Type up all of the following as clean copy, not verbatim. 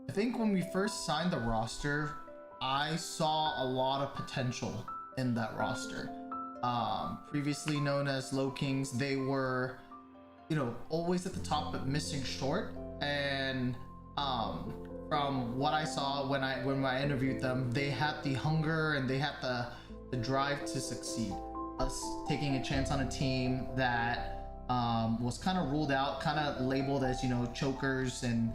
I think when we first signed the roster, I saw a lot of potential in that roster. Previously known as Low Kings, they were, always at the top but missing short. And from what I saw when I interviewed them, they had the hunger and they had the drive to succeed. Us taking a chance on a team that was kind of ruled out, kind of labeled as chokers, and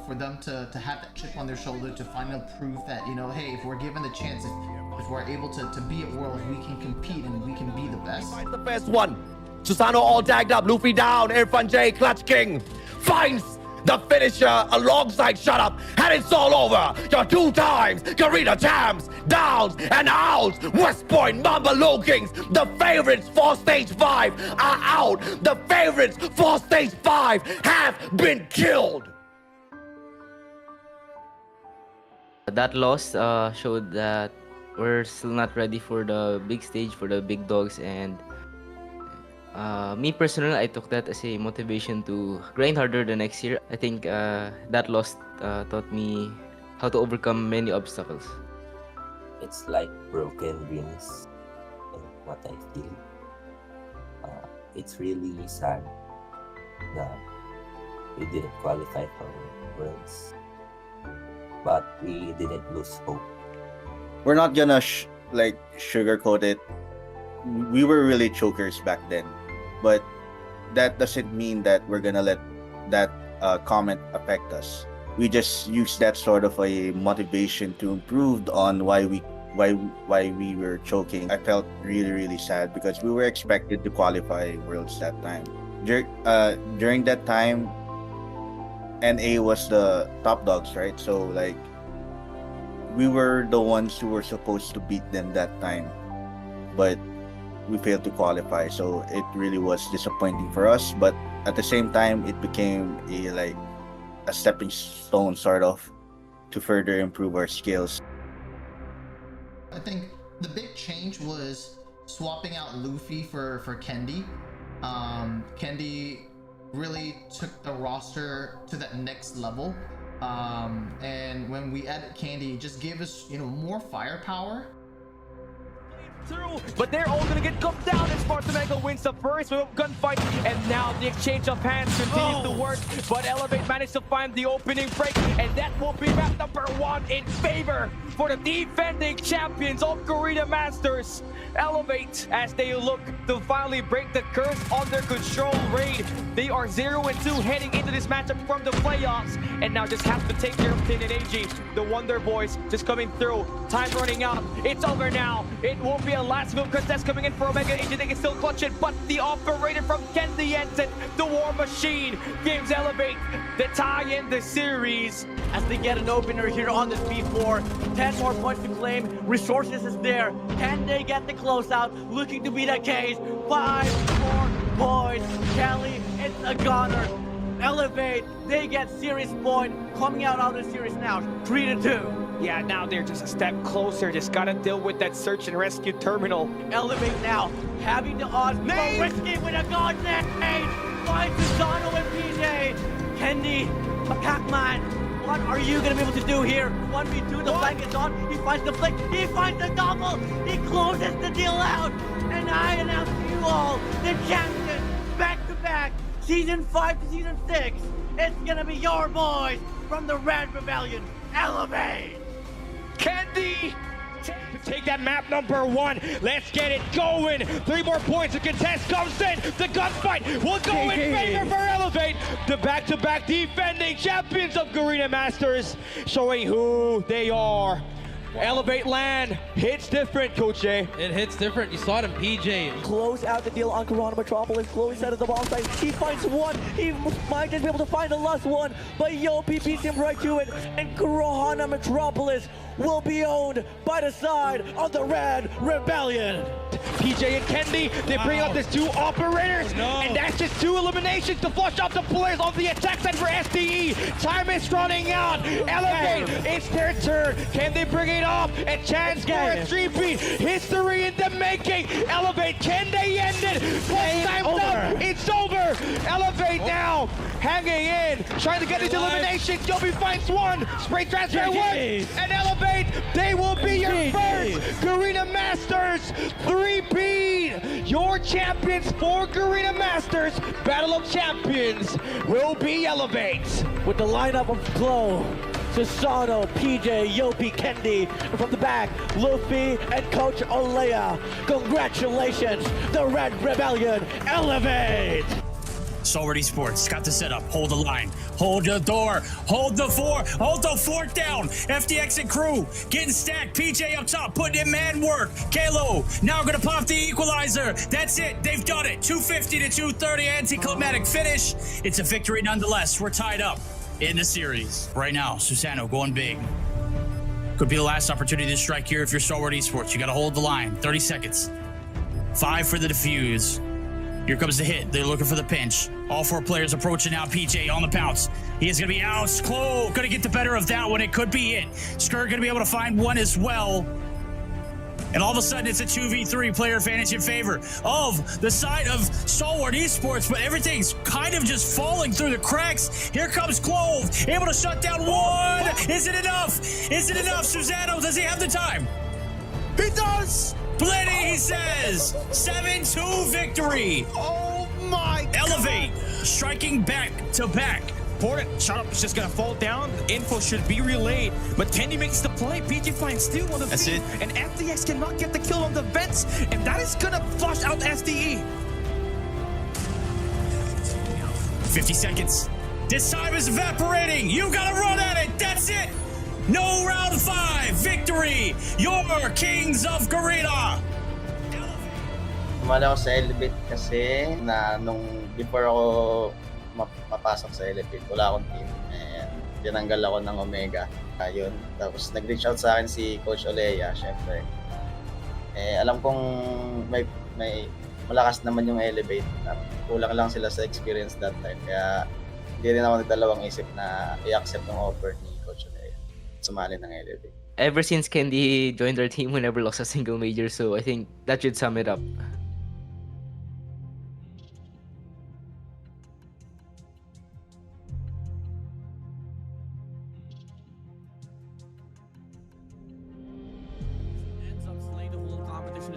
for them to have that chip on their shoulder to finally prove that hey, if we're given the chance, if we're able to be at Worlds, we can compete and we can be the best. Finds the first one. Susano all tagged up. Luffy down. Irfan J, Clutch King finds the finisher alongside Shut Up, and it's all over. Your 2 times Garita champs, downs and outs. West Point, Mamba Low Kings, the favorites for stage 5 are out. The favorites for stage 5 have been killed. That loss showed that we're still not ready for the big stage, for the big dogs, and me personally, I took that as a motivation to grind harder the next year. I think that loss taught me how to overcome many obstacles. It's like broken dreams, and what I feel. It's really sad that we didn't qualify for Worlds, but we didn't lose hope. We're not gonna sugarcoat it. We were really chokers back then, but that doesn't mean that we're gonna let that comment affect us. We just use that sort of a motivation to improve on why we were choking. I felt really sad because we were expected to qualify Worlds that time. During that time, NA was the top dogs, right? So we were the ones who were supposed to beat them that time, but we failed to qualify. So it really was disappointing for us, but at the same time it became a stepping stone sort of to further improve our skills. I think the big change was swapping out Luffy for Kendi. Kendi really took the roster to that next level. And when we added Candy, it just gave us, more firepower. Through, but they're all gonna get gunned down as Spartamego wins the first gunfight, and now the exchange of hands continues to work, but Elevate managed to find the opening break, and that will be map number 1 in favor for the defending champions of Garita Masters. Elevate, as they look to finally break the curse on their control raid. They are 0-2 heading into this matchup from the playoffs, and now just have to take care of Tin and AG. The Wonder Boys just coming through. Time running out. It's over now. It won't be a last move contest coming in for Omega. AG, they can still clutch it, but the operator from Kendi Jensen, the War Machine, gives Elevate the tie in the series. As they get an opener here on this B4, 10 more points to claim. Resources is there. Can they get the closeout? Looking to be the case. 5 more points. Kelly, it's a goner. Elevate, they get series point. Coming out of the series now, 3-2. Yeah, now they're just a step closer. Just gotta deal with that search and rescue terminal. Elevate now, having the odds, but risky with a god nade. Finds Susano and PJ. Kendi, Pac-Man, what are you gonna be able to do here? 1v2, the flank is on. He finds the flick, he finds the double. He closes the deal out. And I announce to you all, the champions, back-to-back, Season 5 to Season 6. It's gonna be your boys from the Red Rebellion, Elevate. Kendi, take that map number 1. Let's get it going. 3 more points. The contest comes in. The gunfight will go in favor for Elevate. The back-to-back defending champions of Garita Masters, showing who they are. Elevate land hits different, Coach A. It hits different. You saw it in PJ. Close out the deal on Corona Metropolis. Chloe set at the ball side. He finds one. He might just be able to find the last one. But Yopi beats him right to it. And Corona Metropolis will be owned by the side of the Red Rebellion. PJ and Kendi, they bring up these two operators, and that's just 2 eliminations to flush out the players on the attack side for SDE. Time is running out. Elevate, it's their turn. Can they bring it off? A chance for a 3-beat. History in the making. Elevate, can they end it? Time's up. It's over. Elevate now, hanging in, trying to get these eliminations. Yobi finds one. Spray transfer works, and Elevate, they will be your first Garena Masters 3-beat. Your champions for Garena Masters Battle of Champions will be Elevate. With the lineup of Glow, Susano, PJ, Yopi, Kendi, and from the back, Luffy and Coach Olea. Congratulations, the Red Rebellion Elevate! Salward Esports got the setup. Hold the line. Hold the door. Hold the fort down. FTX and crew getting stacked. PJ up top, putting in man work. Kalo now gonna pop the equalizer. That's it. They've done it. 250 to 230 anticlimactic finish. It's a victory nonetheless. We're tied up in the series. Right now, Susano going big. Could be the last opportunity to strike here if you're Salward Esports. You gotta hold the line. 30 seconds. 5 for the defuse. Here comes the hit. They're looking for the pinch. All 4 players approaching now. PJ on the pounce. He is going to be out. Close. Going to get the better of that one. It could be it. Skur going to be able to find one as well. And all of a sudden, it's a 2v3 player advantage in favor of the side of Salward Esports, but everything's kind of just falling through the cracks. Here comes Clove, able to shut down one. Is it enough? Is it enough? Susano, does he have the time? He does! Plenty, he says. 7-2 victory. Oh my Elevate, striking back to back. Important. Shut up. It's just gonna fall down. Info should be relayed. But Kendi makes the play. PJ finds steal on the feet. And FTX cannot get the kill on the vents. And that is gonna flush out SDE. 50 seconds. This time is evaporating. You gotta run at it. That's it. No round 5. Victory. Your Kings of Garena. Sumali ako sa Elevate kasi nung before ako mapasok sa Elevate, wala akong team. And tinanggal ako ng Omega. Ayun. Tapos nag-reach out sa akin si Coach Olea, syempre. Alam kong may malakas naman yung Elevate. Kulang lang sila sa experience that time. Kaya hindi rin ako nagdalawang isip na i-accept ng offer ni Coach Olea. Sumali ng Elevate. Ever since Kendi joined our team, we never lost a single major, so I think that should sum it up.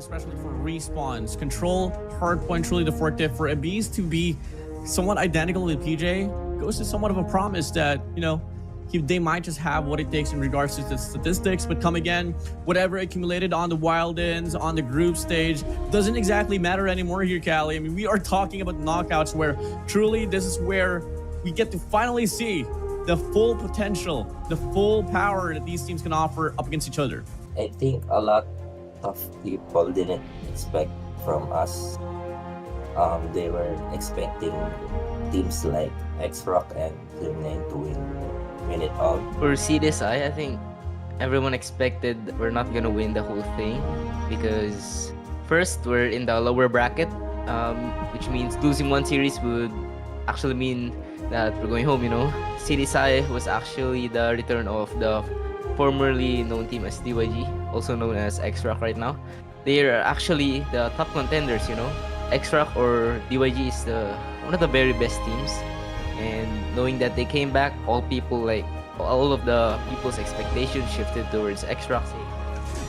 Especially for respawns. Control, hardpoint, truly the forte. For Abyss to be somewhat identical with PJ goes to somewhat of a promise that, you know, they might just have what it takes in regards to the statistics, but come again, whatever accumulated on the Wild Ends, on the group stage, doesn't exactly matter anymore here, Callie. I mean, we are talking about knockouts where truly this is where we get to finally see the full potential, the full power that these teams can offer up against each other. I think a lot of people didn't expect from us. They were expecting teams like X-Rock and Dream9 to win it all. For CDSI, I think everyone expected we're not gonna win the whole thing because first, we're in the lower bracket, which means losing one series would actually mean that we're going home, you know. CDSI was actually the return of the formerly known team as DYG, also known as X-Rock right now. They are actually the top contenders, you know. X-Rock or DYG is one of the very best teams. And knowing that they came back, all of the people's expectations shifted towards X-Rock.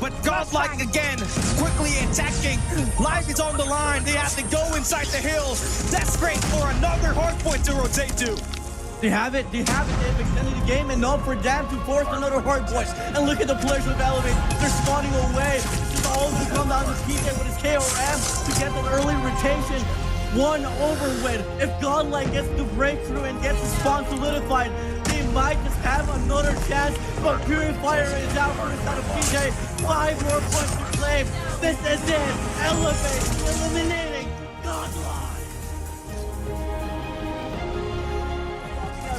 But godlike again, quickly attacking. Life is on the line. They have to go inside the hill. Desperate for another hardpoint to rotate to. They have it. They've extended the game enough for them to force another hardpoint. And look at the players with Elevate. They're spawning away. It's all to come down to PJ with his KOM to get that early rotation. One over with. If Godlike gets the breakthrough and gets the spawn solidified, they might just have another chance. But Purifier is out for the side of PJ. 5 more points to claim. This is it. Elevate eliminating Godlike.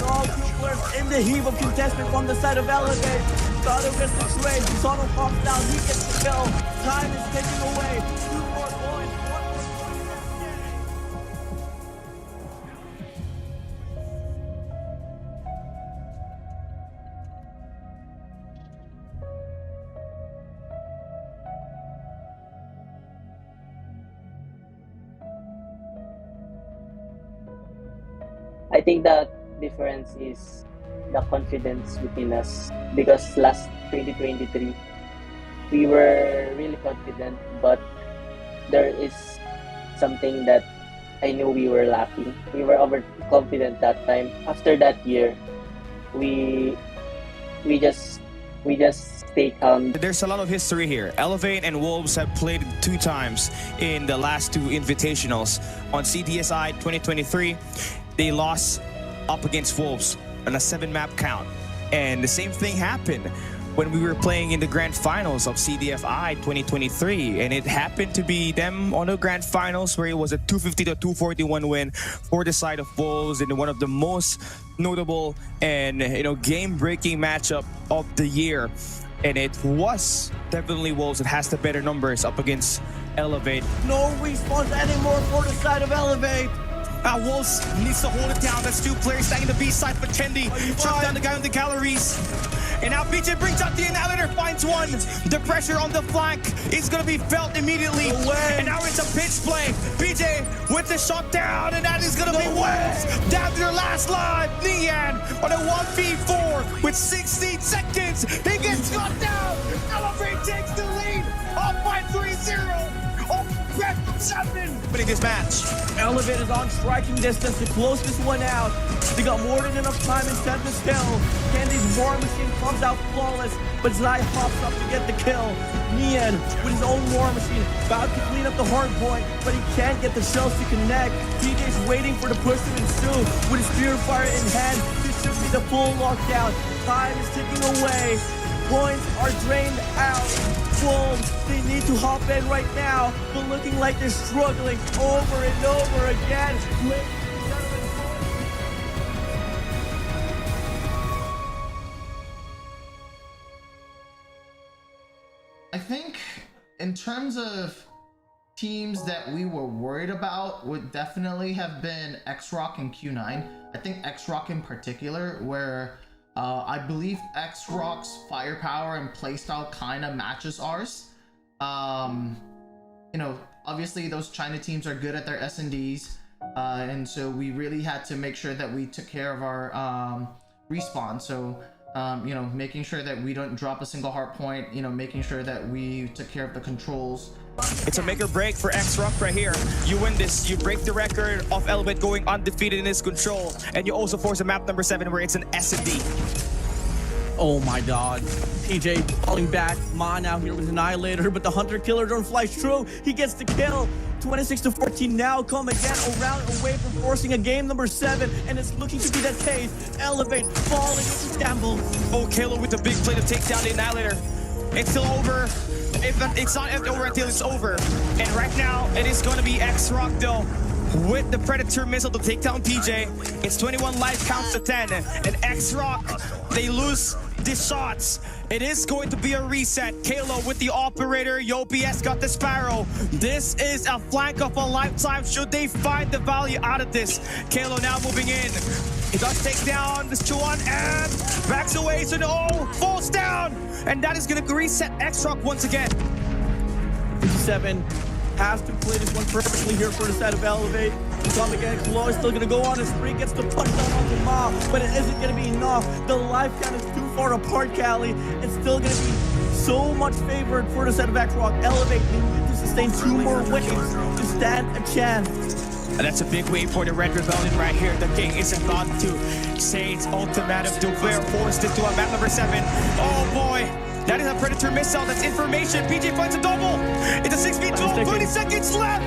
All two players in the heap of contestant from the side of Elevate. Susano gets the trade. Susano pops down. He gets the kill. Time is taken away. 2 more points. 1 more point. I think the difference is the confidence within us, because last 2023 we were really confident, but there is something that I knew we were lacking. We were overconfident that time. After that year, we just stay calm. There's a lot of history here. Elevate and Wolves have played 2 times in the last 2 invitationals. On CDSI 2023, they lost up against Wolves on a 7-map count. And the same thing happened when we were playing in the grand finals of CDFI 2023. And it happened to be them on the grand finals where it was a 250-241 win for the side of Wolves in one of the most notable and game-breaking matchup of the year. And it was definitely Wolves that has the better numbers up against Elevate. No response anymore for the side of Elevate. Wolves needs to hold it down. That's 2 players staying the B side for Kendi. Chuck down the guy on the galleries. And now PJ brings out the annihilator, finds one. The pressure on the flank is going to be felt immediately. And now it's a pitch play. PJ with the shot down, and that is going to be Wolves down to their last line. Nian on a 1v4 with 16 seconds. He gets shot down. Elevate takes the lead. Up by 3-0. Back from 7. Winning this match. Elevate is on striking distance to close this one out. They got more than enough time and set this kill. Candy's war machine comes out flawless, but Zai hops up to get the kill. Nian with his own war machine about to clean up the hard point, but he can't get the shells to connect. TJ's waiting for the push to ensue. With his spear fire in hand, this should be the full lockdown. Time is ticking away. Points are drained out. Wolves, they need to hop in right now, but looking like they're struggling over and over again. I think in terms of teams that we were worried about would definitely have been X-Rock and Q9. I think X-Rock in particular, where I believe X-Rock's firepower and playstyle kind of matches ours. Obviously those China teams are good at their S&Ds, and so we really had to make sure that we took care of our respawn. So, making sure that we don't drop a single heart point, making sure that we took care of the controls. It's a make or break for X-Rock right here. You win this, you break the record of Elevate going undefeated in his control, and you also force a map number 7 where it's an S&D. Oh my god. PJ falling back. Ma now here with Annihilator, but the Hunter Killer drone flies through. He gets the kill. 26-14 now. Come again around away from forcing a game number 7, and it's looking to be that case. Elevate falling into shambles. Oh, Kalo with the big play to take down the Annihilator. It's still over. It's not over until it's over. And right now, it is going to be X-Rock though, with the Predator missile to take down PJ. It's 21 life counts to 10. And X-Rock, they lose the shots. It is going to be a reset. Kalo with the operator. Yopi got the Sparrow. This is a flank of a lifetime should they find the value out of this. Kalo now moving in. He does take down this 2-1 and backs away, so no, falls down. And that is going to reset X-Rock once again. 57 has to play this one perfectly here for the side of Elevate. Come again, Chloe is still going to go on a spree, gets the punch down on the Ma, but it isn't going to be enough. The life count is too far apart, Cali. It's still going to be so much favored for the side of X-Rock. Elevate, they need to sustain 2 more wins to stand a chance. And that's a big win for the Red Rebellion right here. The King is about to say its ultimatum to Blair, forced into a map number 7. Oh boy, that is a Predator missile. That's information. PJ finds a double. It's a 6v12, 20 seconds left.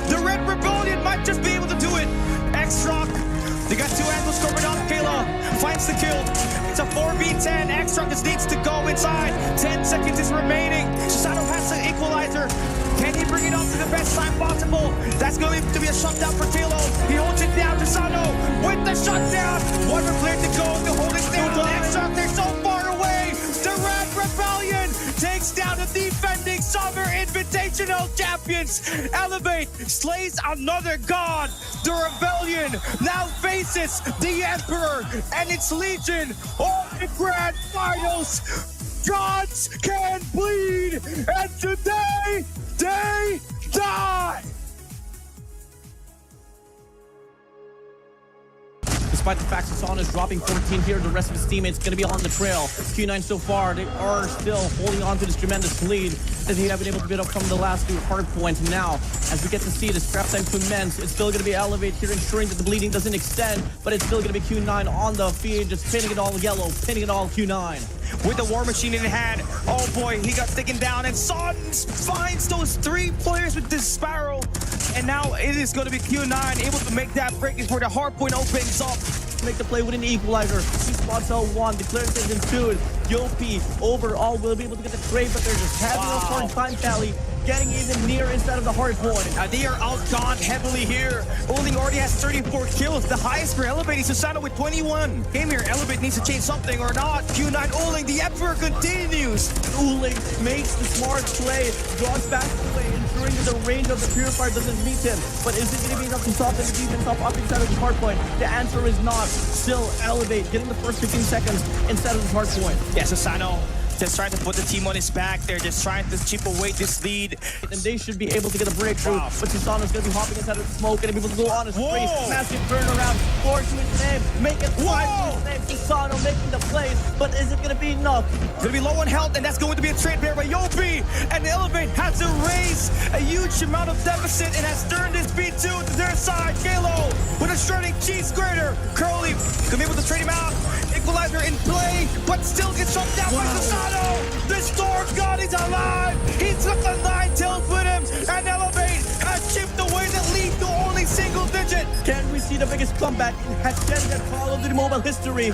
The Red Rebellion might just be able to do it. X-Rock, they got 2 angles covered on. Kayla finds the kill. It's a 4v10. X-Rock just needs to go inside. 10 seconds is remaining. Susano has the equalizer. Can he bring it up to the best time possible? That's going to be a shutdown for Kalo. He holds it down. Susano with the shutdown. One more player to go to hold it down. X-Rock, they're so far away. The Red Invitational champions. Elevate slays another god. The rebellion now faces the Emperor and its legion. All the grand finals. Gods can bleed, and today they die. Despite the fact Susano is dropping 14 here, the rest of his teammates going to be on the trail. Q9 so far, they are still holding on to this tremendous lead that they have been able to build up from the last two hard points. Now, as we get to see the scrap time commence, it's still going to be Elevate here, ensuring that the bleeding doesn't extend, but it's still going to be Q9 on the feed, just pinning it all yellow, pinning it all Q9. With the War Machine in hand, oh boy, he got taken down, and Son finds those 3 players with this Sparrow, and now it is going to be Q9 able to make that break before the hard point opens up. Make the play with an equalizer. He spots out one, declares it ensued. Yopi overall will be able to get the trade, but they're just having a hard time, Cali, getting even near inside of the hard point. They are outgunned heavily here. Oling already has 34 kills, the highest for Elevate. Susano with 21. Game here, Elevate needs to change something or not. Q9 Oling, the Emperor continues. Oling makes the smart play, draws back away, ensuring that the range of the Purifier doesn't meet him. But is it going to be enough to stop the defense up inside of the hard point? The answer is not. Still Elevate, getting the first 15 seconds inside of the hard point. Yeah, Susano just trying to put the team on his back. They're just trying to chip away this lead. And they should be able to get a breakthrough. Wow. But Susano's going to be hopping inside of the smoke and be able to go on his race. Massive turnaround. 4 to his name. Make it 5 to his name. Susano making the plays. But is it going to be enough? Going to be low on health, and that's going to be a trade pair by Yopi. And Elevate has to raise a huge amount of deficit and has turned this B2 to their side. Kalo with a shredding cheese grater. Curly going to be able to trade him out. Equalizer in play, but still gets shot down by Susano. The Storm God is alive. He's got the 9 tails with him, and Elevate has chipped away the lead to only single digit. Can we see the biggest comeback has Gen Call of the mobile history?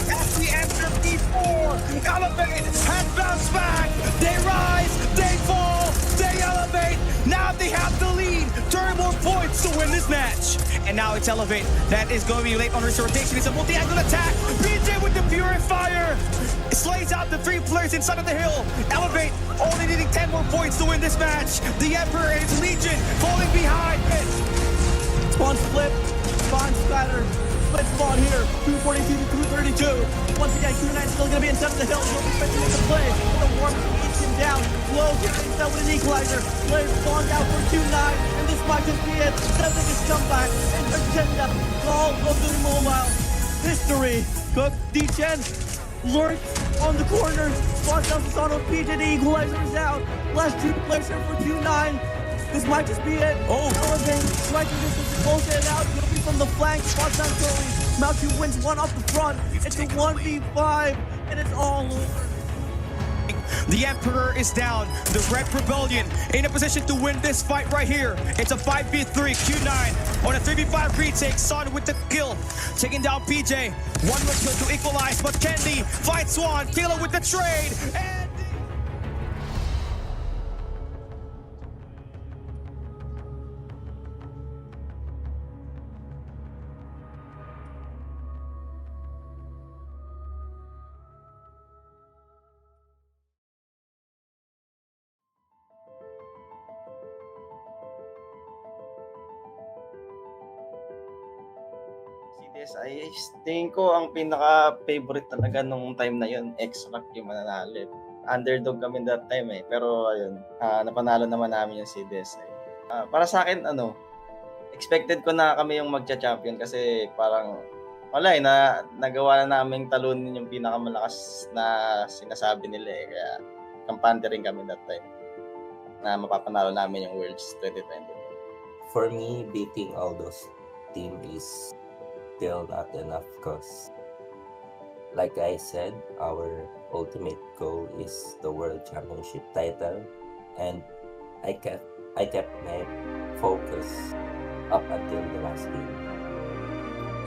As we enter P4, Elevate has bounced back. They rise, they fall, they elevate. Now they have the lead. 30 more points to win this match. And now it's Elevate. That is going to be late on his rotation. It's a multi-angle attack. BJ with the Purifier. Slays out the 3 players inside of the hill. Elevate only needing 10 more points to win this match. The Emperor and his Legion falling behind. Spawn split, spawn splatter. Split spawn here, 242 to 232. Once again, Q9 still going to be inside of the hill. He'll be expecting to play. The War Machine eats him down. Low gets inside with an equalizer. Players spawned out for Q9. And this might just be it. The biggest comeback in Agenda. Call of the mobile history. Cook, D10. Lurks on the corner. Spawns down Susano. PJ, the equalizer is out. Last 2 players here for Q9. This might just be it. Elevate, striking distance to close it out. You'll be from the flank. Spots down Curly. Malky wins 1 off the front. It's a 1v5, and it's all over. The Emperor is down. The Red Rebellion in a position to win this fight right here. It's a 5v3. Q9 on a 3v5 retake. Son with the kill. Taking down PJ. 1 more kill to equalize, but Candy fights Swan. Kilo with the trade. And Yes, I think ko ang pinaka-favorite talaga nung time na yun, X-Rock yung mananalo. Underdog kami that time pero ayun, napanalo naman namin yung CDS. Para sa akin, expected ko na kami yung magcha-champion kasi parang wala nagawa na naming talunin yung pinakamalakas na sinasabi nila kaya kampante rin kami that time na mapapanalo namin yung Worlds 2020. For me, beating all those team is still not enough because, like I said, our ultimate goal is the World Championship title, and I kept my focus up until the last game.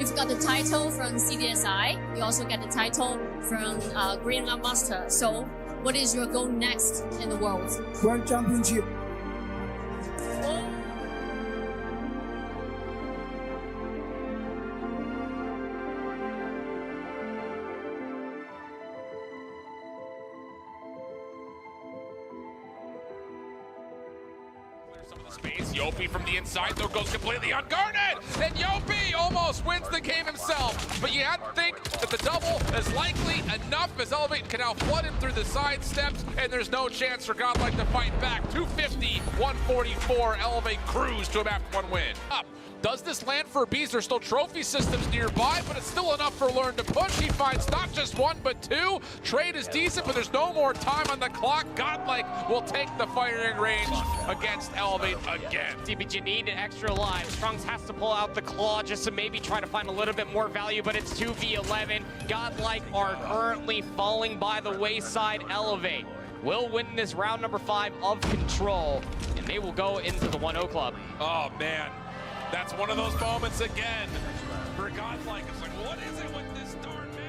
You've got the title from CDSI. You also get the title from Greenland Master. So, what is your goal next in the world? World Championship. some of the space. Yopi from the inside, though, goes completely unguarded. And Yopi almost wins the game himself. But you had to think that the double is likely enough as Elevate can now flood him through the side steps, and there's no chance for Godlike to fight back. 250, 144. Elevate cruise to a map 1 win. Up. Does this land for Bees? There's still trophy systems nearby, but it's still enough for Learn to push. He finds not just 1, but 2. Trade is decent, but there's no more time on the clock. Godlike will take the firing range against Elevate again. But you need an extra life. Strungs has to pull out the claw just to maybe try to find a little bit more value, but it's 2v11. Godlike are currently falling by the wayside. Elevate will win this round number 5 of Control, and they will go into the 1-0 club. Oh, man. That's one of those moments again for Godlike. It's like, what is it with this darn map?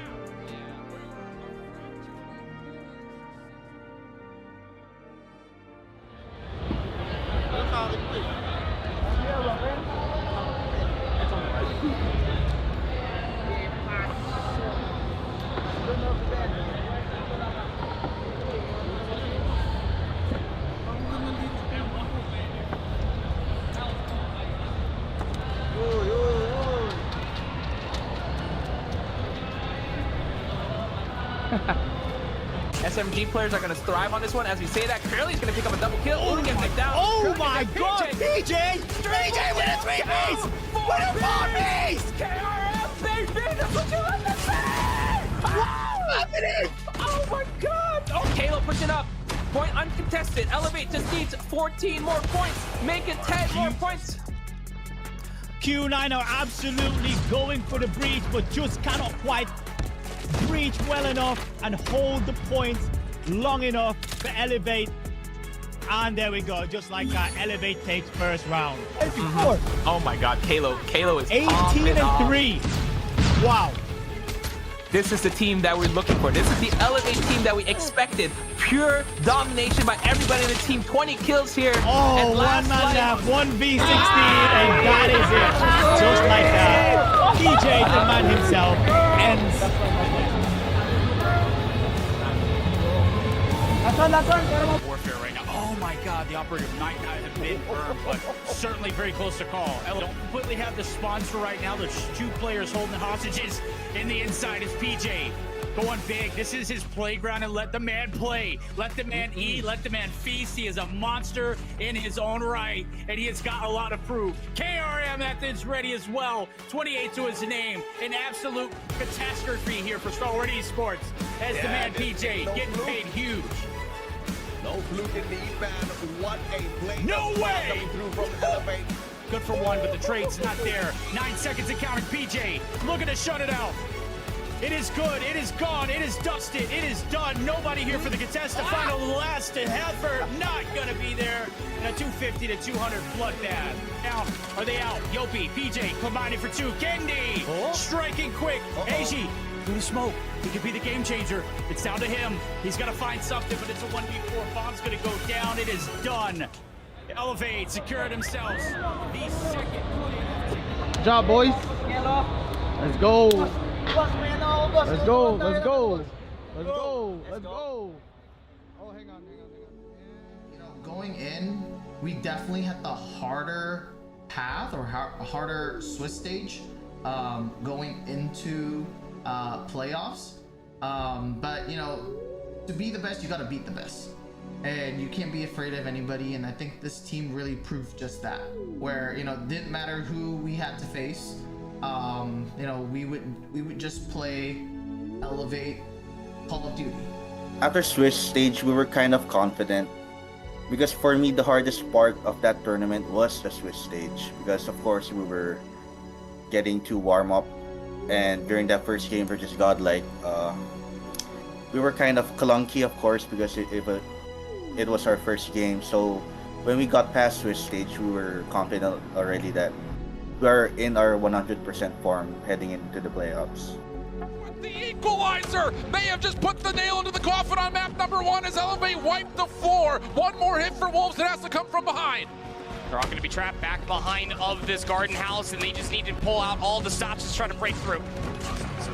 SMG players are going to thrive on this one. As we say that, Curly's going to pick up a double kill. Oh, gets it down. Oh Curly my and God, PJ! PJ with a 3-piece! With a 4-piece! KRF, baby! That's what you want to say! What's happening? Oh my God! Oh, Kalo pushing up. Point uncontested. Elevate just needs 14 more points. Make it 10 more points. Q9 are absolutely going for the breach, but just cannot quite breach well enough and hold the points long enough to Elevate. And there we go, just like that, Elevate takes first round. Oh my God, Kalo is 18-3. Wow. This is the team that we're looking for. This is the Elevate team that we expected. Pure domination by everybody in the team. 20 kills here. Oh, and one man left, 1v16, and that is it. Just like that, PJ, the man himself, ends. Warfare right now. Oh my God, the operator might not have been firm, but certainly very close to call. Don't completely have the sponsor right now. There's 2 players holding the hostages. In the inside is PJ. Going big. This is his playground, and let the man play. Let the man eat. Let the man feast. He is a monster in his own right, and he has got a lot to prove. KRM methods ready as well. 28 to his name. An absolute catastrophe here for Stalwart Esports as the man PJ getting paid huge. No fluke indeed, man. What a play. No way! Coming through from Elevate. Good for 1, but the trade's not there. 9 seconds encountering PJ. Looking to shut it out. It is good. It is gone. It is dusted. It is done. Nobody here for the contest. The final last effort not going to be there. And a 250 to 200 bloodbath. Now, are they out? Yopi, PJ, combining for 2. Kendi, striking quick. Eiji, through the smoke. He could be the game changer. It's down to him. He's got to find something, but it's a 1v4. Bomb's going to go down. It is done. Elevate, secured themselves. The second play. Good job, boys. Let's go. Let's go. Let's go. Let's go. Let's go. Oh, hang on. You know, going in, we definitely had the harder path or harder Swiss stage going into playoffs. But you know, to be the best, you got to beat the best. And you can't be afraid of anybody, and I think this team really proved just that, where, you know, it didn't matter who we had to face. You know, we would just play, Elevate, Call of Duty. After Swiss stage, we were kind of confident, because for me the hardest part of that tournament was the Swiss stage, because of course we were getting to warm up, and during that first game versus Godlike, we were kind of clunky, of course, because it was our first game. So when we got past Swiss stage, we were confident already that we are in our 100% form heading into the playoffs. The equalizer may have just put the nail into the coffin on map number 1 as Elevate wiped the floor. One more hit for Wolves that has to come from behind. They're all going to be trapped back behind of this garden house, and they just need to pull out all the stops to try to break through.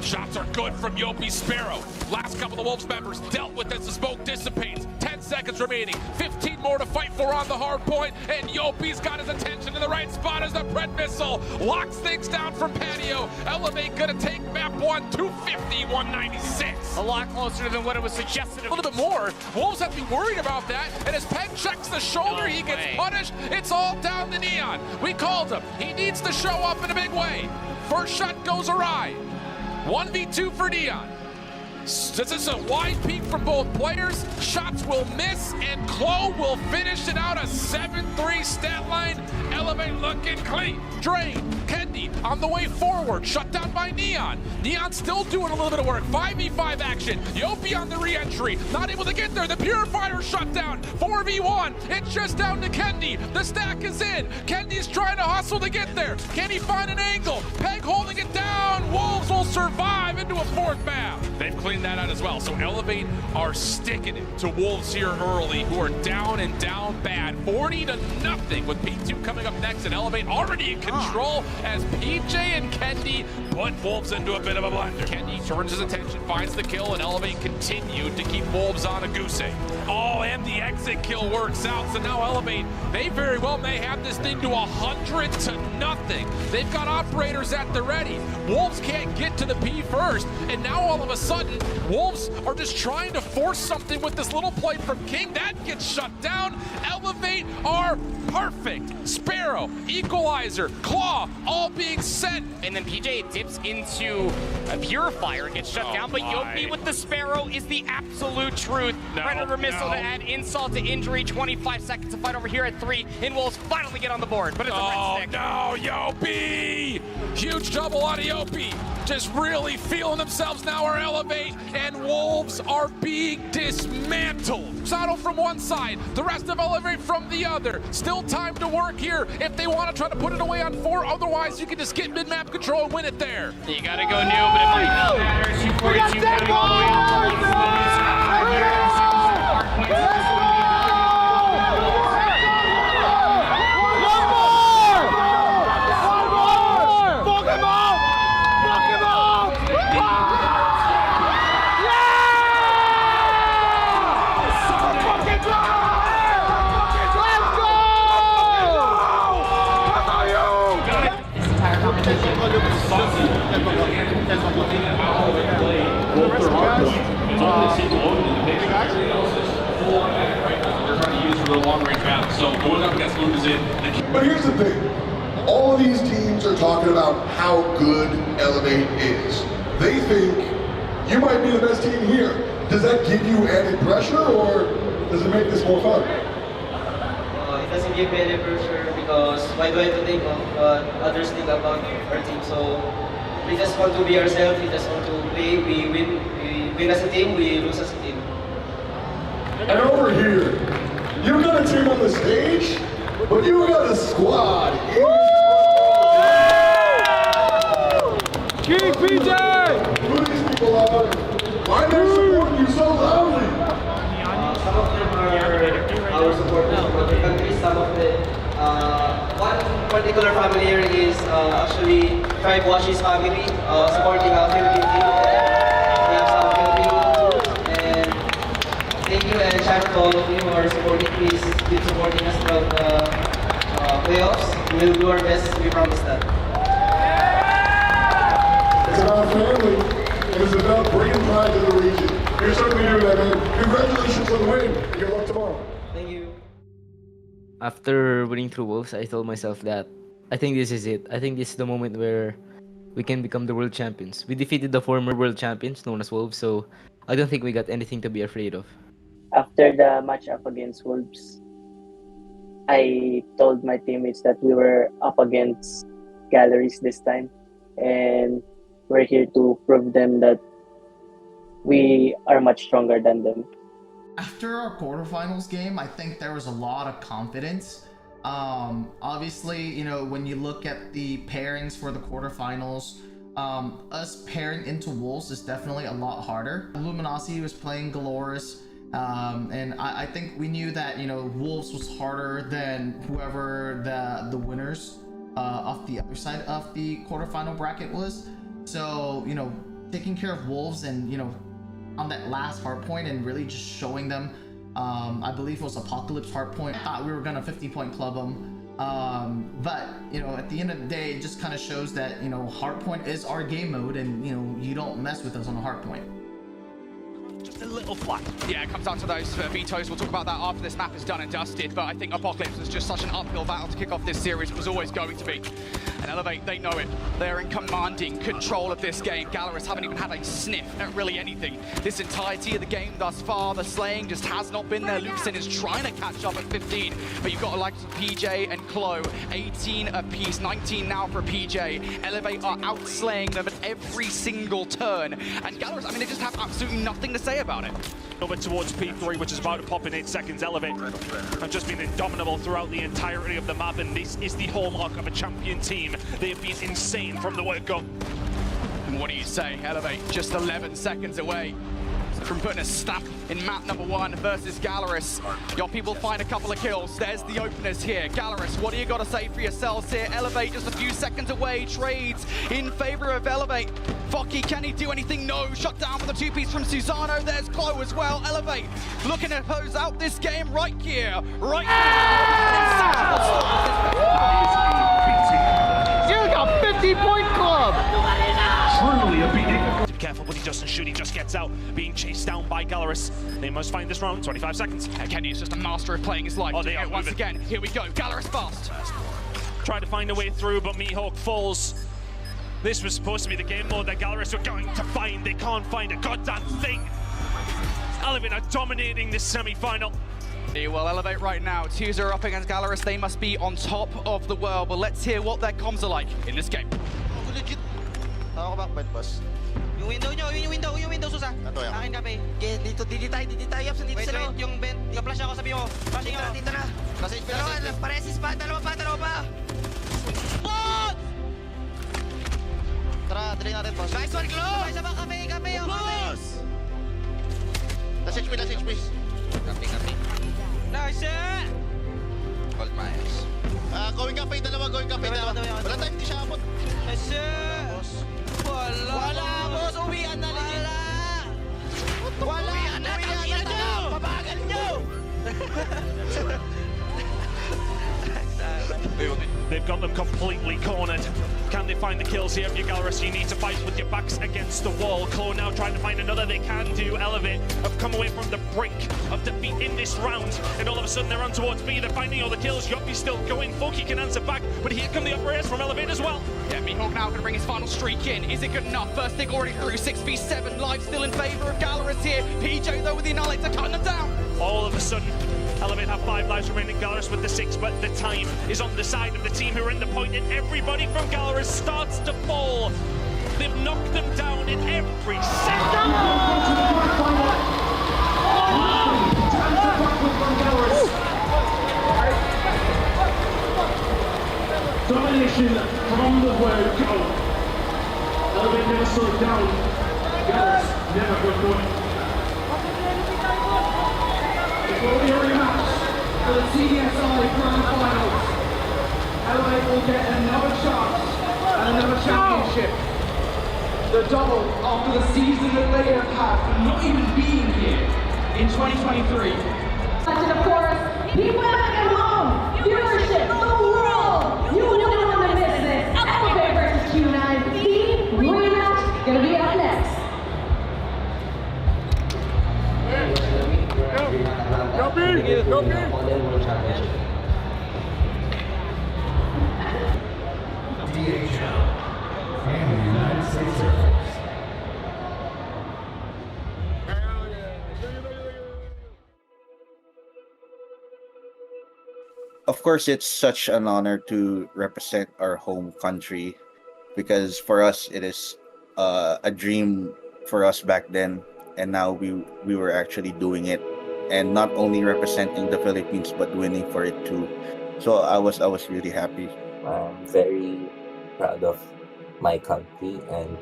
Shots are good from Yopi Sparrow. Last couple of Wolves members dealt with as the smoke dissipates. 10 seconds remaining. 15 more to fight for on the hard point. And Yopi's got his attention in the right spot as the Pred missile locks things down from Patio. Elevate gonna take map 1, 250, 196. A lot closer than what it was suggested. A little bit more. Wolves have to be worried about that. And as Penn checks the shoulder, he gets punished. It's all down to Neon. We called him. He needs to show up in a big way. First shot goes awry. 1v2 for Neon. This is a wide peak from both players. Shots will miss, and Chloe will finish it out. A 7-3 stat line. Elevate looking clean. Drain, Kendi on the way forward. Shut down by Neon. Neon still doing a little bit of work. 5v5 action. Yopi on the re-entry. Not able to get there. The Purifier shut down. 4v1. It's just down to Kendi. The stack is in. Kendi's trying to hustle to get there. Can he find an angle? Peg holding it down. Wolves will survive into a fourth map. They've cleaned that out as well. So Elevate are sticking it to Wolves here early, who are down and down bad. 40-0 with P2 coming up next, and Elevate already in control as PJ and Kendi put Wolves into a bit of a blender. Kendi turns his attention, finds the kill, and Elevate continued to keep Wolves on a goose egg. Oh, and the exit kill works out. So now Elevate, they very well may have this thing to 100-0. They've got operators at the ready. Wolves can't get to the P first, and now all of a sudden, Wolves are just trying to force something with this little play from King. That gets shut down. Elevate are perfect. Sparrow, Equalizer, Claw, all being set. And then PJ dips into a Purifier and gets shut down, but Yopi with the Sparrow is the absolute truth. Predator missile to add insult to injury. 25 seconds to fight over here at 3, and Wolves finally get on the board, but it's a red stick. No, Yopi! Huge double on Yopi. Just really feeling themselves now are Elevate, and Wolves are being dismantled. Saddle from one side, the rest of Elevate from the other. Still time to work here if they want to try to put it away on 4. Otherwise, you can just get mid-map control and win it there. You gotta go new, but it might not matter. 242 coming all the way up to But here's the thing. All of these teams are talking about how good Elevate is. They think you might be the best team here. Does that give you added pressure, or does it make this more fun? It doesn't give me any pressure because why do I have to think of what others think about our team? So we just want to be ourselves, we just want to play, we win as a team, we lose as a team. And over here, you got a team on the stage, but you got a squad. Keep PJ! Who these people are? Why are they supporting you so loudly? Some of them are our supporters from other countries. Some of them, one particular family here is actually Tribe Washi's family, supporting our Philippine team. We have some Filipino tools, and thank you and shout out to all of you who are supporting. Please keep supporting us throughout the playoffs. We'll do our best, we promise that. It's about family, and it's about bringing pride to the region. You're certainly doing that, man. Congratulations on the win. Good luck tomorrow. Thank you. After winning through Wolves, I told myself that I think this is it. I think this is the moment where we can become the world champions. We defeated the former world champions known as Wolves, so I don't think we got anything to be afraid of. After the matchup against Wolves, I told my teammates that we were up against Galleries this time, and we're here to prove them that we are much stronger than them. After our quarterfinals game, I think there was a lot of confidence. Obviously, you know, when you look at the pairings for the quarterfinals, us pairing into Wolves is definitely a lot harder. Luminosity was playing Galoris, and I think we knew that, you know, Wolves was harder than whoever the winners of the other side of the quarterfinal bracket was. So, you know, taking care of Wolves and, you know, on that last hard point and really just showing them, I believe it was Apocalypse hard point. I thought we were gonna 50-point club them. But, you know, at the end of the day, it just kind of shows that, you know, hard point is our game mode and, you know, you don't mess with us on a hard point. Just a little flat. Yeah, it comes down to those vetoes. We'll talk about that after this map is done and dusted, but I think Apocalypse was just such an uphill battle to kick off this series. It was always going to be. And Elevate, they know it. They're in commanding control of this game. Gallerus haven't even had a sniff at really anything. This entirety of the game thus far, the slaying just has not been there. Luxin is trying to catch up at 15, but you've got the likes of PJ and Chloe, 18 apiece, 19 now for PJ. Elevate are outslaying them at every single turn. And Gallerus, I mean, they just have absolutely nothing to say about it. Over towards P3, which is about to pop in 8 seconds. Elevate have just been indomitable throughout the entirety of the map, and this is the hallmark of a champion team. They have been insane from the word go. And what do you say? Elevate just 11 seconds away from putting a stamp in map number 1 versus Gallerus. Your people find a couple of kills. There's the openers here. Gallerus, what do you got to say for yourselves here? Elevate just a few seconds away. Trades in favor of Elevate. Focky, can he do anything? No. Shut down for the 2-piece from Susano. There's Chloe as well. Elevate looking to close out this game right here, right now. You got 50-point club. Truly a beating. Be careful what he doesn't shoot, he just gets out, being chased down by Gallerus. They must find this round, 25 seconds. Kenny is just a master of playing his life. Oh, they are once again. Here we go, Gallerus fast. Try to find a way through, but Mihawk falls. This was supposed to be the game mode that Gallerus were going to find. They can't find a goddamn thing. Elevate are dominating this semi-final. Well, Elevate right now, 2-0 up against Gallerus. They must be on top of the world, but let's hear what their comms are like in this game. Legit. Ako ka back, boss. Yung window nyo, yung window, Susa. Akin kape. Dito tayo, Yapson, dito sa loob. Yung vent, flash ako, sabi mo. Flashing ako. Dito na. Dalawa, paresis pa, dalawa pa. What? Tara, dali natin, boss. Nice one, Glow! Isa pa, kape, boss! Last HP. Kape. Nice! Hold my ass. Going kape, dalawa. Wala time, di siya abot. Nice! Wala, boss! Uwian na legit! Wala! Uwian na! Pabagal nyo! They've got them completely cornered. Can they find the kills here? Your Gallerus, you need to fight with your backs against the wall. Claw now trying to find another. They can do. Elevate have come away from the brink of defeat in this round, and all of a sudden they're on towards B. They're finding all the kills. Yoppy's still going. Foki can answer back, but here come the upper airs from Elevate as well. Yeah, Mihawk now going to bring his final streak in. Is it good enough? First thing already through. 6v7 live still in favor of Gallerus here. PJ though with the Annihilator cutting them down. All of a sudden, Elevate have 5 lives remaining, Gallerus with the 6, but the time is on the side of the team who are in the point, and everybody from Gallerus starts to fall. They've knocked them down in every second. Domination from the word go. Elevate never slowed down. Gallerus never got going. Glory match for the TDSI Grand Finals. Elevate will get another chance and another championship. The double after the season that they have had for not even being here in 2023. And of course, people back at home, viewership, the world, you wouldn't want to miss this. Elevate versus Q9, the rematch, gonna be up next. Of course, it's such an honor to represent our home country, because for us it is a dream for us back then, and now we were actually doing it, and not only representing the Philippines but winning for it too. So I was really happy. I'm very proud of my country and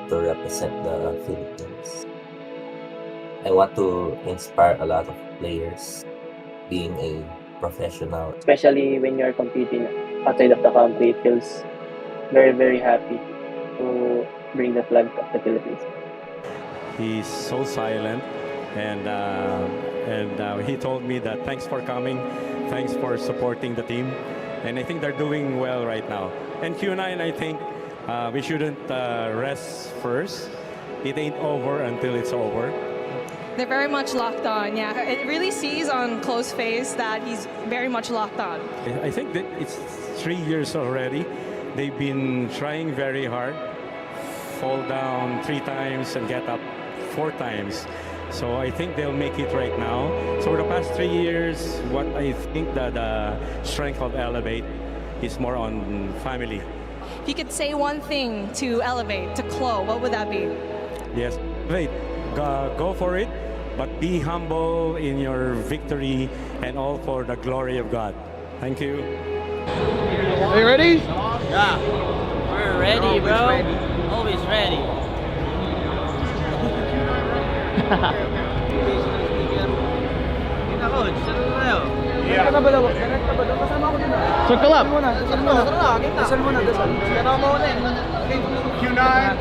to represent the Philippines. I want to inspire a lot of players being a professional. Especially when you're competing outside of the country, it feels very, very happy to bring the flag of the Philippines. He's so silent, and he told me that thanks for coming, thanks for supporting the team, and I think they're doing well right now. And Q9, I think we shouldn't rest first. It ain't over until it's over. They're very much locked on, yeah. It really sees on Clo's face that he's very much locked on. I think that it's 3 years already. They've been trying very hard, fall down 3 times and get up 4 times. So I think they'll make it right now. So for the past 3 years, what I think that the strength of Elevate is more on family. If you could say one thing to Elevate, to Clo, what would that be? Yes, wait, go for it, but be humble in your victory and all for the glory of God. Thank you. Are you ready? Yeah. We're ready, bro. Always ready. Circle up. Q9.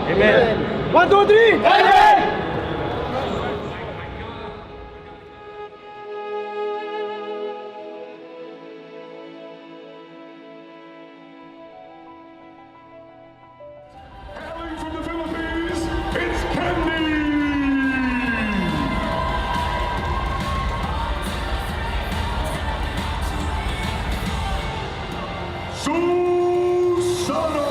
Amen. 1, 2, 3. Amen. It's Candy! Susano!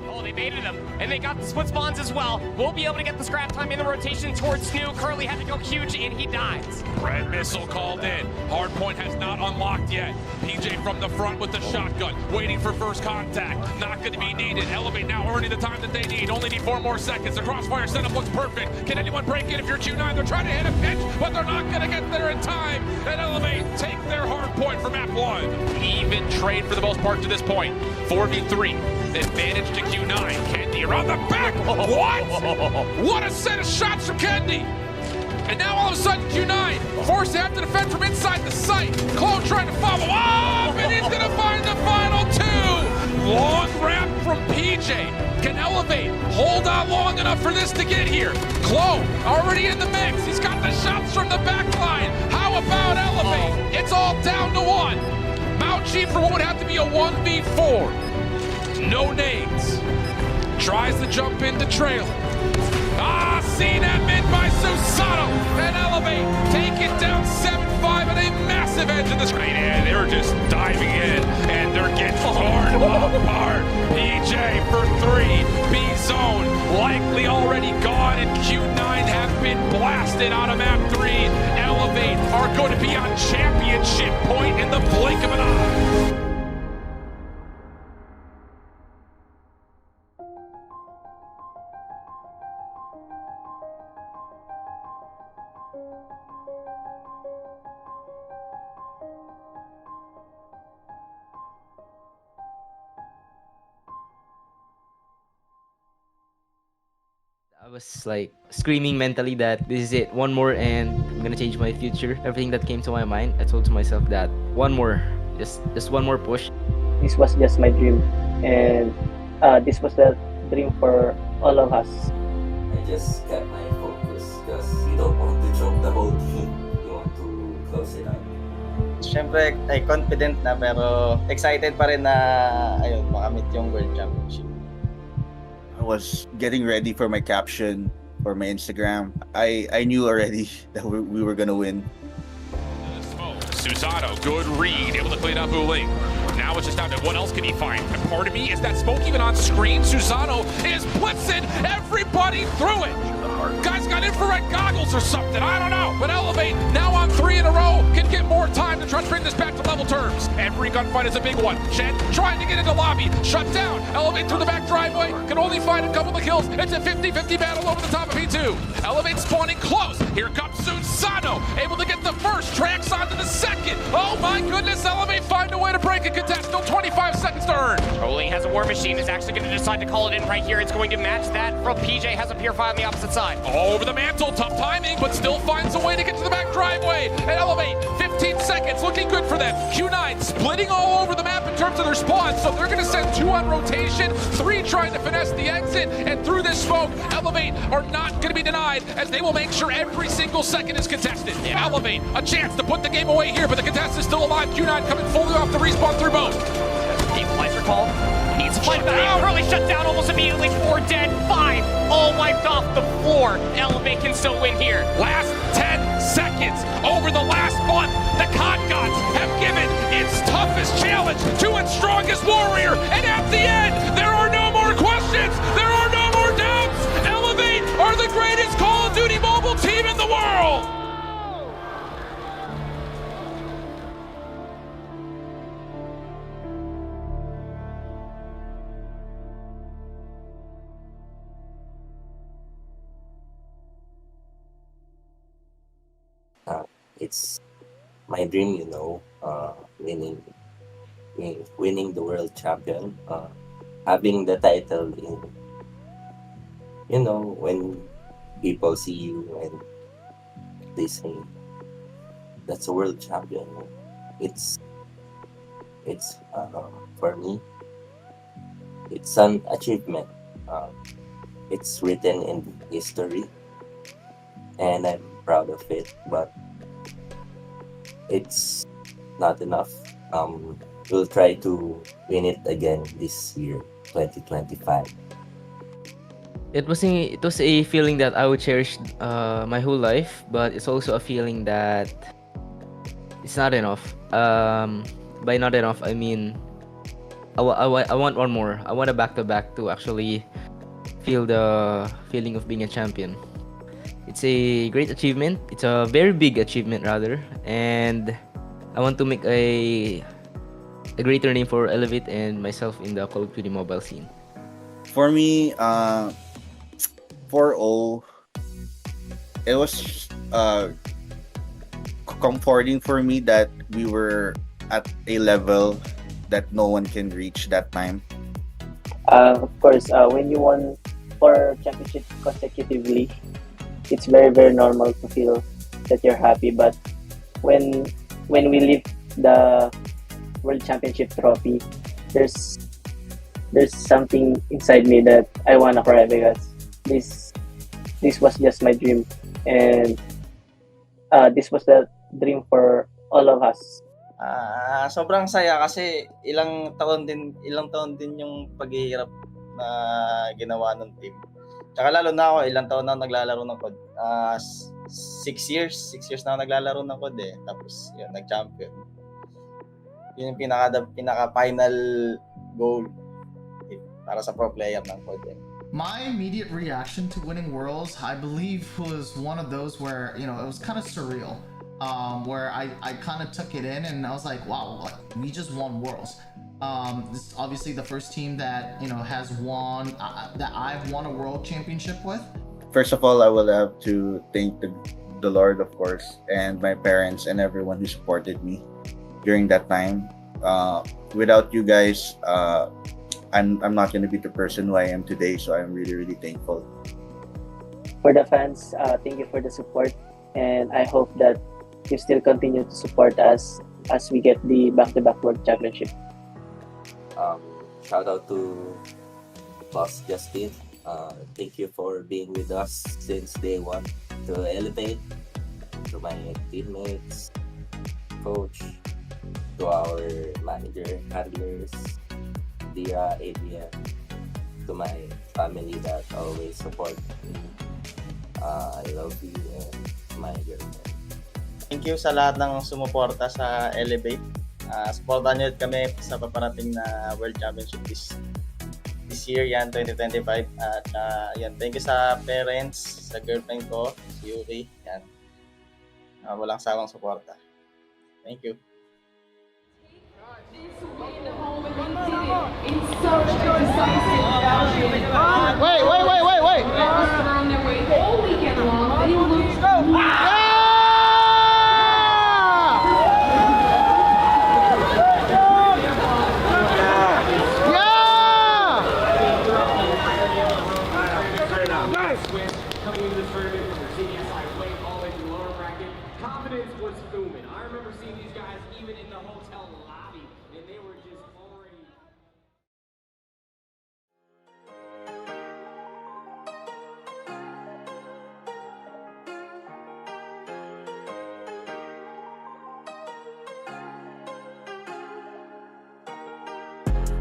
Oh, they baited him, and they got the split spawns as well. We'll be able to get the scrap time in the rotation towards Snoo. Curly had to go huge, and he dies. Red missile called in. Hardpoint has not unlocked yet. PJ from the front with the shotgun, waiting for first contact. Not going to be needed. Elevate now earning the time that they need. Only need 4 more seconds. The crossfire setup looks perfect. Can anyone break it if you're Q9? They're trying to hit a pitch, but they're not going to get there in time. And Elevate take their hardpoint for map 1. Even trade for the most part to this point. 4v3. Advantage to Q9. Kendi around the back. What? What a set of shots from Kendi. And now all of a sudden Q9 forced to have to defend from inside the site. Clo trying to follow up, and he's going to find the final 2. Long wrap from PJ. Can Elevate hold on long enough for this to get here? Clo already in the mix. He's got the shots from the back line. How about Elevate? It's all down to 1. Mauchi for what would have to be a 1v4. No nades. Tries to jump into trailer. Seen at mid by Susano, and Elevate take it down 7-5 at a massive edge of the screen. And they're just diving in, and they're getting torn apart. PJ for 3, B zone likely already gone, and Q9 have been blasted out of map 3. Elevate are going to be on championship point in the blink of an eye. I was like screaming mentally that this is it, 1 more and I'm gonna change my future. Everything that came to my mind, I told to myself that 1 more, just 1 more push. This was just my dream, and this was the dream for all of us. I just kept my focus because you don't want to choke the whole team. You want to close it out. Siyempre, ay confident na pero excited pa rin na ayun, makamit yung World Championship. was getting ready for my caption for my Instagram, I knew already that we were gonna win. Susano, good read, able to clean up Wuling. Now it's just down to what else can he find? And part of me is that smoke even on screen. Susano is blitzing everybody through it. Guy's got infrared goggles or something, I don't know. But Elevate, now on 3 in a row, can get more time to try to bring this back to level terms. Every gunfight is a big one. Shen trying to get into lobby, shut down. Elevate through the back driveway, can only find a couple of kills. It's a 50-50 battle over the top of P2. Elevate spawning close. Here comes Susano, able to get the first, tracks onto the second. Oh my goodness, Elevate find a way to break a contest. Still 25 seconds to earn. Rolling has a War Machine, is actually going to decide to call it in right here. It's going to match that from PJ, has a Purify on the opposite side. All over the mantle, tough timing, but still finds a way to get to the back driveway. And Elevate, 15 seconds, looking good for them. Q9 splitting all over the map in terms of their spawns, so they're going to send 2 on rotation, 3 trying to finesse the exit, and through this smoke, Elevate are not going to be denied, as they will make sure every single second is contested. Elevate, a chance to put the game away here, but the contest is still alive. Q9 coming fully off the respawn through both. Equalizer call. Needs to fight that. Curly shut down almost immediately. 4 dead. 5 all wiped off the floor. Elevate can still win here. Last 10 seconds. Over the last month, the COD gods have given its toughest challenge to its strongest warrior. And at the end, there are no more questions. There are no more doubts. Elevate are the greatest Call of Duty mobile team in the world. It's my dream, winning the world champion, having the title in, when people see you and they say that's a world champion. It's for me, it's an achievement. It's written in history, and I'm proud of it. But it's not enough. We'll try to win it again this year, 2025. It was a feeling that I would cherish my whole life, but it's also a feeling that it's not enough. By not enough, I mean I want one more. I want a back-to-back to actually feel the feeling of being a champion. It's a great achievement. It's a very big achievement rather, and I want to make a greater name for Elevate and myself in the Call of Duty mobile scene. For me, 4-0, it was comforting for me that we were at a level that no one can reach that time. Of course, when you won 4 championships consecutively, it's very, very normal to feel that you're happy. But when we lift the World Championship trophy, there's something inside me that I wanna cry, because this was just my dream, and this was the dream for all of us. Sobrang saya kasi ilang taon din yung paghihirap na ginawa ng team. Tsaka lalo na ako, ilang taon na naglalaro ng COD. 6 years na ako naglalaro ng COD eh. Tapos yun, nag-champion. Yun yung pinaka-final goal para sa pro player ng COD. My immediate reaction to winning Worlds, I believe, was one of those where, it was kind of surreal. Where I kind of took it in and I was like, wow, we just won Worlds. This is obviously the first team that has won that I've won a world championship with. First of all, I will have to thank the Lord, of course, and my parents and everyone who supported me during that time. Without you guys, I'm not going to be the person who I am today. So I'm really, really thankful. For the fans, thank you for the support, and I hope that you still continue to support us as we get the back-to-back World Championship. Shout out to Boss Justin. Thank you for being with us since day one. To Elevate, to my teammates, coach, to our manager, handlers, Dira, ABM, to my family that always support me. I love you and my girlfriend. Thank you sa lahat ng sumuporta sa Elevate. Supportan niyo kami sa paparating na World Championship this year, yan, 2025. At yan, thank you sa parents, sa girlfriend ko, si Yuri. Yan. Walang sawang suporta. Thank you. Wait. All weekend long, they lose. Coming into this tournament from the CDSI way all the way to the lower bracket, confidence was booming. I remember seeing these guys even in the hotel lobby, and they were just already.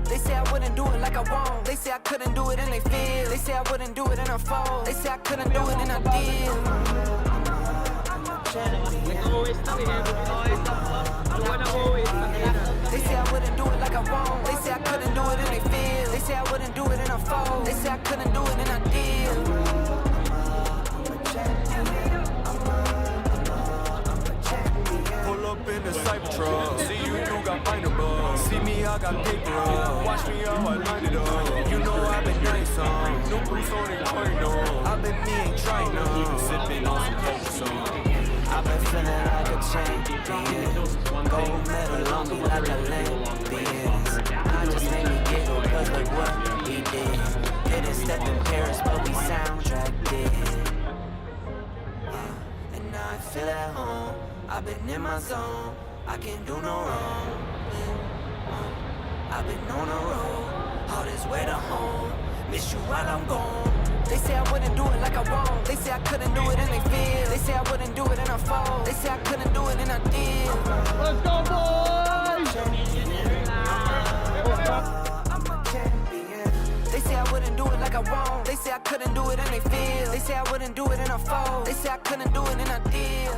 They say I wouldn't do it like I won't. They say I couldn't do it and they feel. They say I wouldn't do it and I fold. They say I couldn't do it and I deal. They say I wouldn't do it like I won't. They say I couldn't do it and they feel. They say I wouldn't do it and I fold. They say I couldn't do it and I deal. Pull up in the cyber truck. See you got bindable. See me, I got paper up. Watch me how I line it up. You know I've been nice on. No boots on it, no. I've been me ain't trying to. Sipping on some coke, I've been feeling like a champion. Gold medal on me like a Olympian. I just made me giggle cause look what he did. Didn't step in Paris but we soundtracked it. And now I feel at home. I've been in my zone. I can't do no wrong. I've been on the road. All this way to home. Miss you while I'm gone. They say I wouldn't do it like I won't. They say I couldn't do it and they feel. They say I wouldn't do it and I fold. They say I couldn't do it and I did. Let's go, boys! I'm a champion. They say I wouldn't do it like I won't. They say I couldn't do it and they feel. They say I wouldn't do it and I fold. They say I couldn't do it and I did.